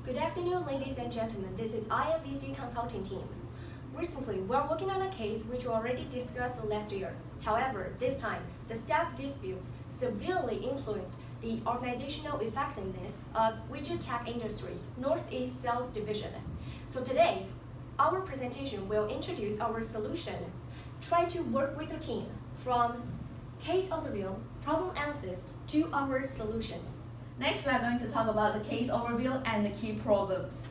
Good afternoon, ladies and gentlemen. This is IMVC Consulting Team. Recently, we're working on a case which we already discussed last year. However, this time, the staff disputes severely influenced the organizational effectiveness of Widget Tech Industries Northeast Sales Division. So today, our presentation will introduce our solution. Try to work with your team from case overview, problem answers to our solutions. Next, we are going to talk about the case overview and the key problems.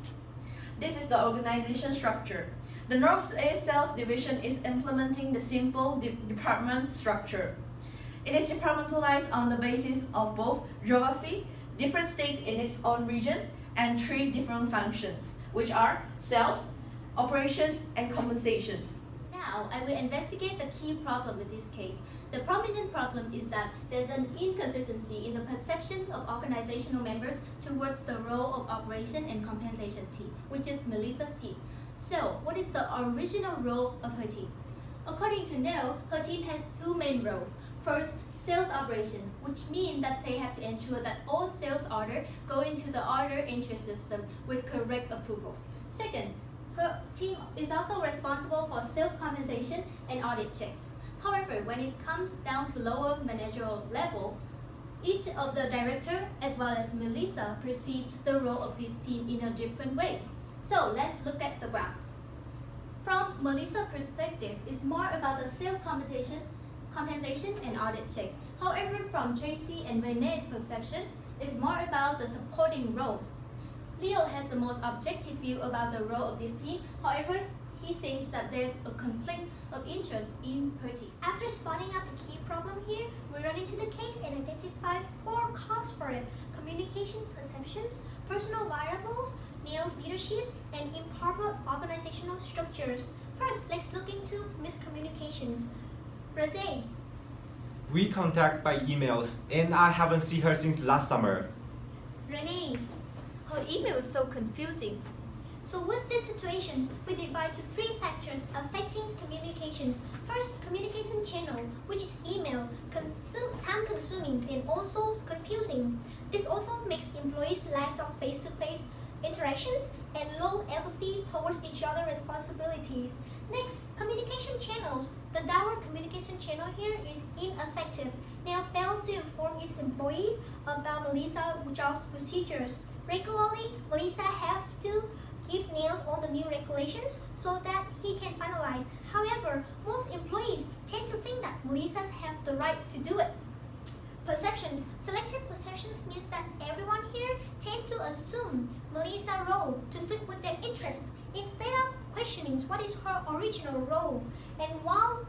This is the organization structure. The Northeast Sales Division is implementing the simple department structure. It is departmentalized on the basis of both geography, different states in its own region, and 3 different functions, which are sales, operations, and compensations. Now, I will investigate the key problem in this case. The prominent problem is that there's an inconsistency in the perception of organizational members towards the role of operation and compensation team, which is Melissa's team. So, what is the original role of her team? According to Neil, her team has 2 main roles. First, sales operation, which means that they have to ensure that all sales orders go into the order entry system with correct approvals. Second, her team is also responsible for sales compensation and audit checks. However, when it comes down to lower managerial level, each of the director as well as Melissa perceive the role of this team in a different ways. So let's look at the graph. From Melissa's perspective, it's more about the sales compensation and audit check. However, from Tracy and Renee's perception, it's more about the supporting roles. Leo has the most objective view about the role of this team. However, he thinks that there's a conflict of interest in her team. After spotting out the key problem here, we run into the case and identify 4 causes for it: communication perceptions, personal variables, Neil's leaderships, and improper organizational structures. First, let's look into miscommunications. Rosé. We contact by emails, and I haven't seen her since last summer. Renee. Her email is so confusing. So with these situations, we divide to 3 factors affecting communications. First, communication channel, which is email, time-consuming and also confusing. This also makes employees lack of face-to-face interactions and low empathy towards each other's responsibilities. Next, communication channels. The direct communication channel here is ineffective. Now fails to inform its employees about Melissa's jobs procedures. Regularly, Melissa has to give Neil all the new regulations so that he can finalize. However, most employees tend to think that Melissa has the right to do it. Perceptions. Selected perceptions means that everyone here tend to assume Melissa's role to fit with their interest instead of questioning what is her original role. And while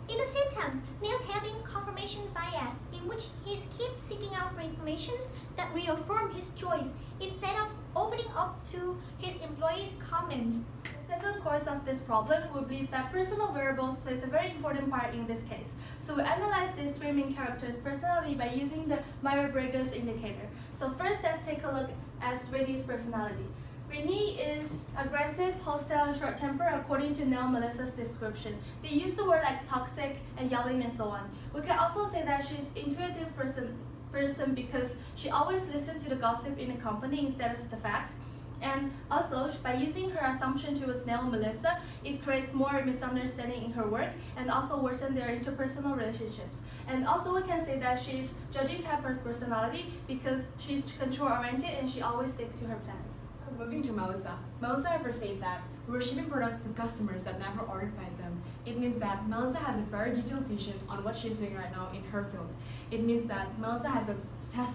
in the same time, Neil's having confirmation bias, in which he keeps seeking out for information that reaffirm his choice instead of opening up to his employees' comments. The second cause of this problem, we believe that personal variables plays a very important part in this case. So we analyze these 3 main characters personally by using the Myers-Briggs indicator. So first, let's take a look at Renee's personality. Renee is aggressive, hostile, and short-tempered according to Neil and Melissa's description. They use the word like toxic and yelling and so on. We can also say that she's intuitive person because she always listens to the gossip in the company instead of the facts. And also, by using her assumption towards Neil and Melissa, it creates more misunderstanding in her work and also worsen their interpersonal relationships. And also, we can say that she's judging type of personality because she's control-oriented and she always sticks to her plans. Moving to Melissa. Melissa ever said that we're shipping products to customers that never ordered by them. It means that Melissa has a very detailed vision on what she's doing right now in her field. It means that Melissa has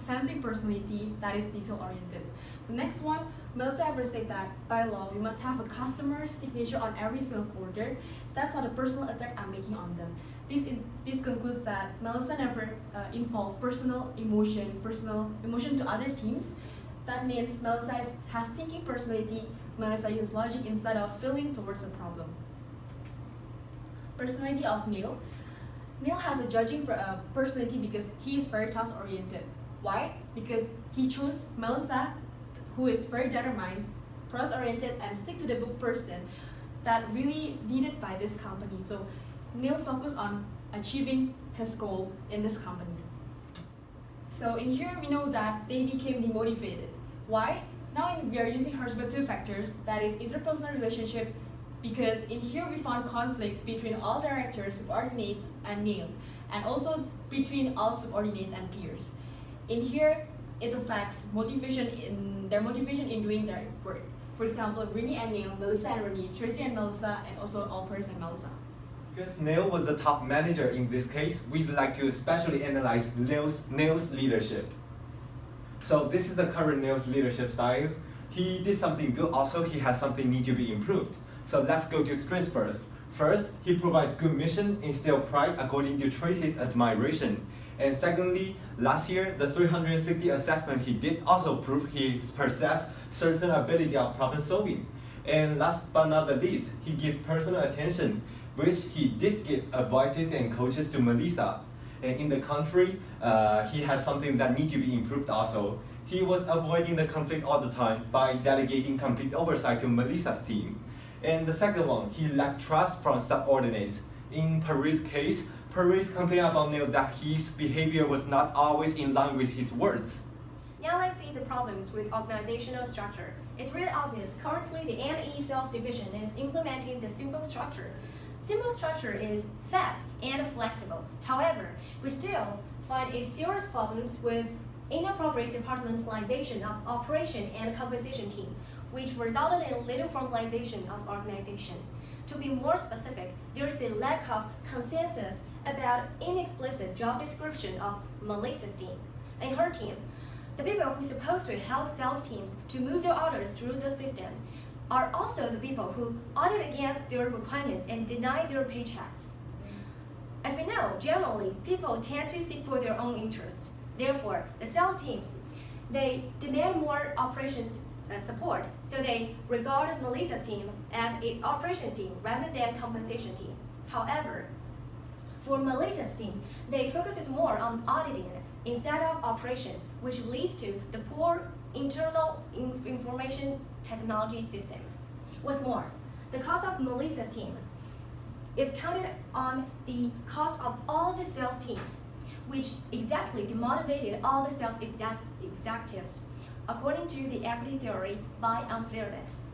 sensing personality that is detail-oriented. The next one, Melissa ever said that by law, we must have a customer's signature on every sales order. That's not a personal attack I'm making on them. This concludes that Melissa never involved personal emotion to other teams. That means Melissa has thinking personality. Melissa uses logic instead of feeling towards a problem. Personality of Neil. Neil has a judging personality because he is very task-oriented. Why? Because he chose Melissa, who is very determined, process-oriented, and stick-to-the-book person that really needed by this company. So Neil focused on achieving his goal in this company. So in here, we know that they became demotivated. Why? Now we are using her two factors, that is interpersonal relationship, because in here we found conflict between all directors, subordinates, and Neil, and also between all subordinates and peers. In here, it affects their motivation in doing their work. For example, Rini and Neil, Melissa and Rini, Tracy and Melissa, and also Alpers and Melissa. Because Neil was the top manager in this case, we'd like to especially analyze Neil's leadership. So this is the current Neil's leadership style. He did something good, also he has something need to be improved. So let's go to strengths first. First, he provides good mission, instill pride according to Tracy's admiration. And secondly, last year, the 360 assessment he did also proved he possessed certain ability of problem solving. And last but not the least, he gave personal attention, which he did give advices and coaches to Melissa. And in the country, he has something that need to be improved also. He was avoiding the conflict all the time by delegating complete oversight to Melissa's team. And the second one, he lacked trust from subordinates. In Pajaree's case, Pajaree complained about Neil that his behavior was not always in line with his words. Now let's see the problems with organizational structure. It's really obvious currently the NE sales division is implementing the simple structure. Simple structure is fast and flexible. However, we still find a serious problems with inappropriate departmentalization of operation and compensation team, which resulted in little formalization of organization. To be more specific, there is a lack of consensus about inexplicit job description of Melissa's team. In her team, the people who are supposed to help sales teams to move their orders through the system are also the people who audit against their requirements and deny their paychecks. As we know, generally, people tend to seek for their own interests. Therefore, the sales teams, they demand more operations support, so they regard Melissa's team as an operations team rather than compensation team. However, for Melissa's team, they focus more on auditing instead of operations, which leads to the poor internal information technology system. What's more, the cost of Melissa's team is counted on the cost of all the sales teams, which exactly demotivated all the sales executives, according to the equity theory by unfairness.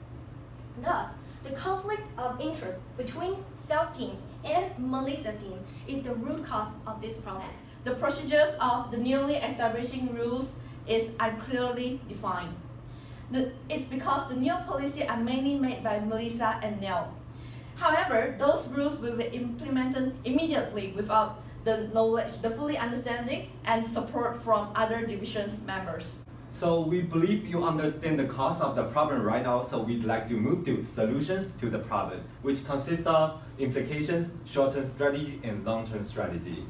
Thus, the conflict of interest between sales teams and Melissa's team is the root cause of this problem. The procedures of the newly establishing rules is unclearly defined. It's because the new policies are mainly made by Melissa and Neil. However, those rules will be implemented immediately without the knowledge, the fully understanding, and support from other divisions members. So we believe you understand the cause of the problem right now, so we'd like to move to solutions to the problem, which consist of implications, short-term strategy, and long-term strategy.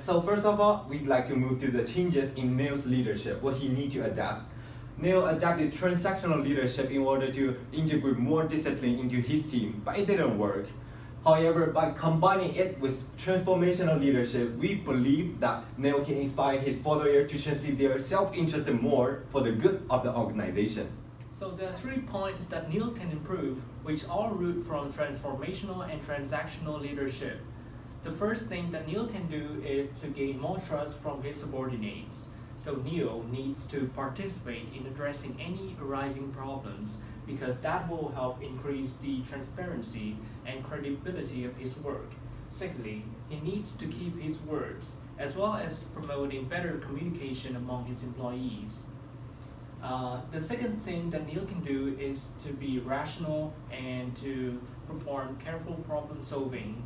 So first of all, we'd like to move to the changes in Neil's leadership, what he need to adapt. Neil adapted transactional leadership in order to integrate more discipline into his team, but it didn't work. However, by combining it with transformational leadership, we believe that Neil can inspire his followers to transcend their self-interest more for the good of the organization. So there are 3 points that Neil can improve, which all root from transformational and transactional leadership. The first thing that Neil can do is to gain more trust from his subordinates. So Neil needs to participate in addressing any arising problems, because that will help increase the transparency and credibility of his work. Secondly, he needs to keep his words, as well as promoting better communication among his employees. The second thing that Neil can do is to be rational and to perform careful problem solving.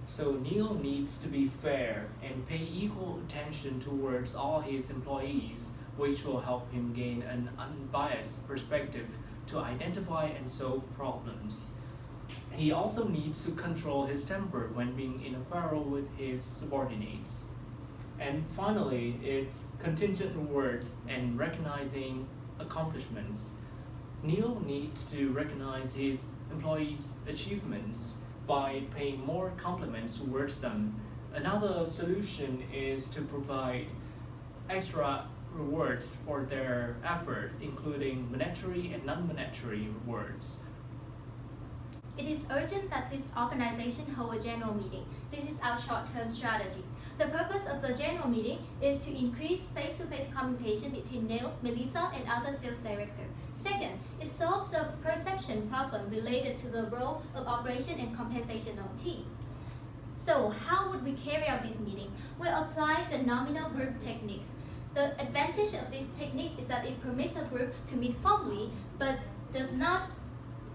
So Neil needs to be fair and pay equal attention towards all his employees, which will help him gain an unbiased perspective to identify and solve problems. He also needs to control his temper when being in a quarrel with his subordinates. And finally, it's contingent rewards and recognizing accomplishments. Neil needs to recognize his employees' achievements by paying more compliments towards them. Another solution is to provide extra rewards for their effort, including monetary and non-monetary rewards. It is urgent that this organization hold a general meeting This is our short-term strategy. The purpose of the general meeting is to increase face-to-face communication between Neil, Melissa, and other sales director. Second, it solves the perception problem related to the role of operation and compensation of team. So how would we carry out this meeting? We'll apply the nominal group techniques. The advantage of this technique is that it permits a group to meet formally, but does not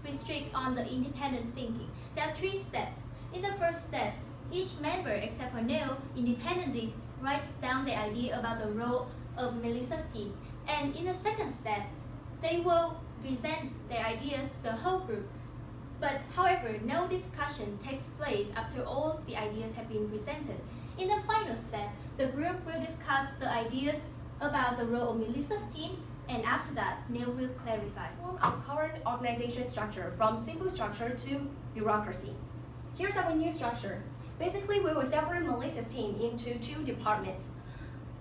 restrict on the independent thinking. There are 3 steps. In the first step, each member except for Neil independently writes down the idea about the role of Melissa's team. And in the second step, they will present their ideas to the whole group. But however, no discussion takes place after all the ideas have been presented. In the final step, the group will discuss the ideas about the role of Melissa's team, and after that, Neil will clarify. Form our current organization structure from simple structure to bureaucracy. Here's our new structure. Basically, we will separate Melissa's team into 2 departments: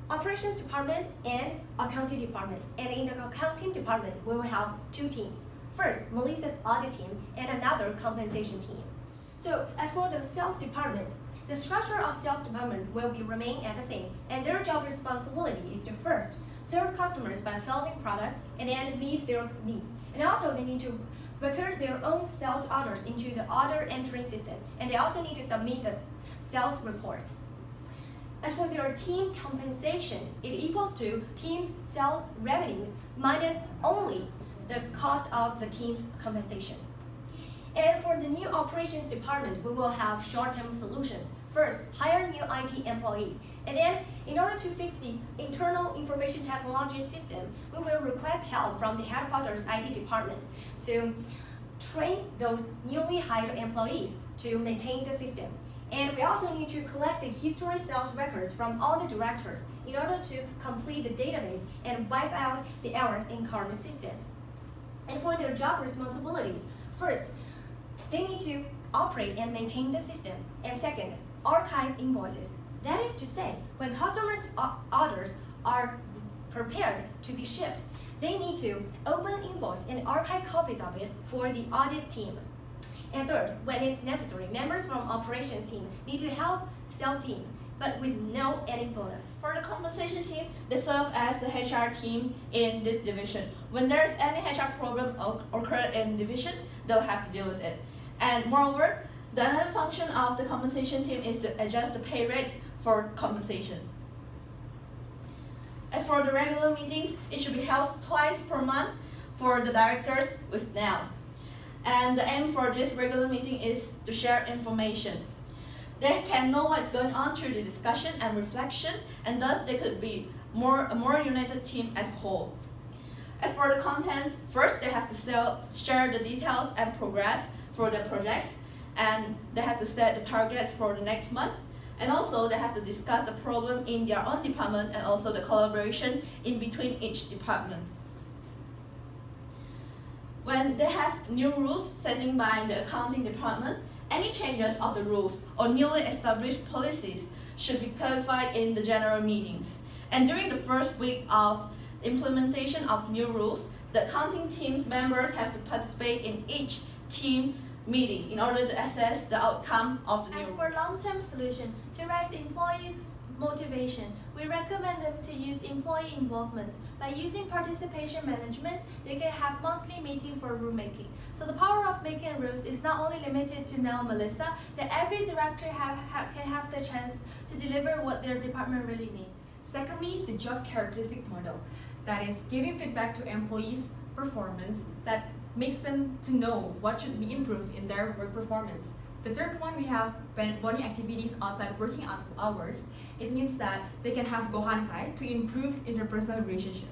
operations department and accounting department. And in the accounting department, we will have 2 teams. First, Melissa's audit team and another compensation team. So as for the sales department, the structure of sales department will remain at the same, and their job responsibility is to first serve customers by selling products and then meet their needs. And also they need to record their own sales orders into the order entry system, and they also need to submit the sales reports. As for their team compensation, it equals to team's sales revenues minus only the cost of the team's compensation. And for the new operations department, we will have short-term solutions. First, hire new IT employees. And then, in order to fix the internal information technology system, we will request help from the headquarters IT department to train those newly hired employees to maintain the system. And we also need to collect the history sales records from all the directors in order to complete the database and wipe out the errors in current system. And for their job responsibilities, first, they need to operate and maintain the system. And second, archive invoices. That is to say, when customers' orders are prepared to be shipped, they need to open invoice and archive copies of it for the audit team. And third, when it's necessary, members from operations team need to help sales team, but with no any bonus. For the compensation team, they serve as the HR team in this division. When there is any HR problem occur in division, they'll have to deal with it. And moreover, the another function of the compensation team is to adjust the pay rates for compensation. As for the regular meetings, it should be held twice per month for the directors with NEL. And the aim for this regular meeting is to share information. They can know what's going on through the discussion and reflection, and thus they could be a more united team as a whole. As for the contents, first they have to share the details and progress for their projects, and they have to set the targets for the next month, and also they have to discuss the problem in their own department and also the collaboration in between each department. When they have new rules setting by the accounting department, any changes of the rules or newly established policies should be clarified in the general meetings. And during the first week of implementation of new rules, the accounting team members have to participate in each team meeting in order to assess the outcome of the new As rules. for long-term solution, to raise employees' motivation, we recommend them to use employee involvement. By using participation management, they can have monthly meeting for rulemaking. So the power of making rules is not only limited to now Melissa, that every director can have the chance to deliver what their department really needs. Secondly, the job characteristic model, that is giving feedback to employees' performance that makes them to know what should be improved in their work performance. The third one, we have bonding activities outside working hours. It means that they can have gohankai to improve interpersonal relationship.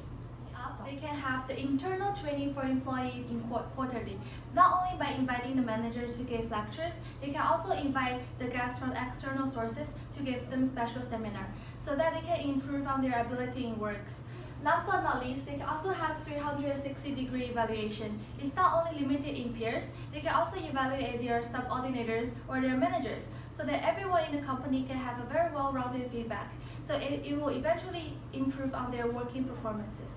They can have the internal training for employees in quarterly. Not only by inviting the managers to give lectures, they can also invite the guests from external sources to give them special seminar, so that they can improve on their ability in works. Last but not least, they can also have 360-degree evaluation. It's not only limited in peers, they can also evaluate their subordinators or their managers, so that everyone in the company can have a very well-rounded feedback. So it will eventually improve on their working performances.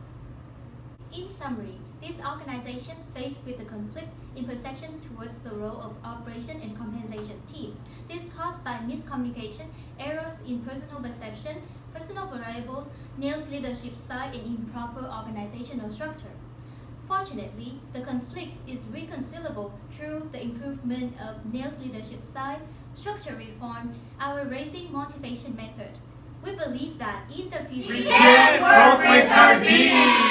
In summary, This organization faced with the conflict in perception towards the role of operation and compensation team. This caused by miscommunication, errors in personal perception, personal variables, NEO's leadership style, and improper organizational structure. Fortunately, the conflict is reconcilable through the improvement of NEO's leadership style, structure reform, our raising motivation method. We believe that in the future, We can work with our team!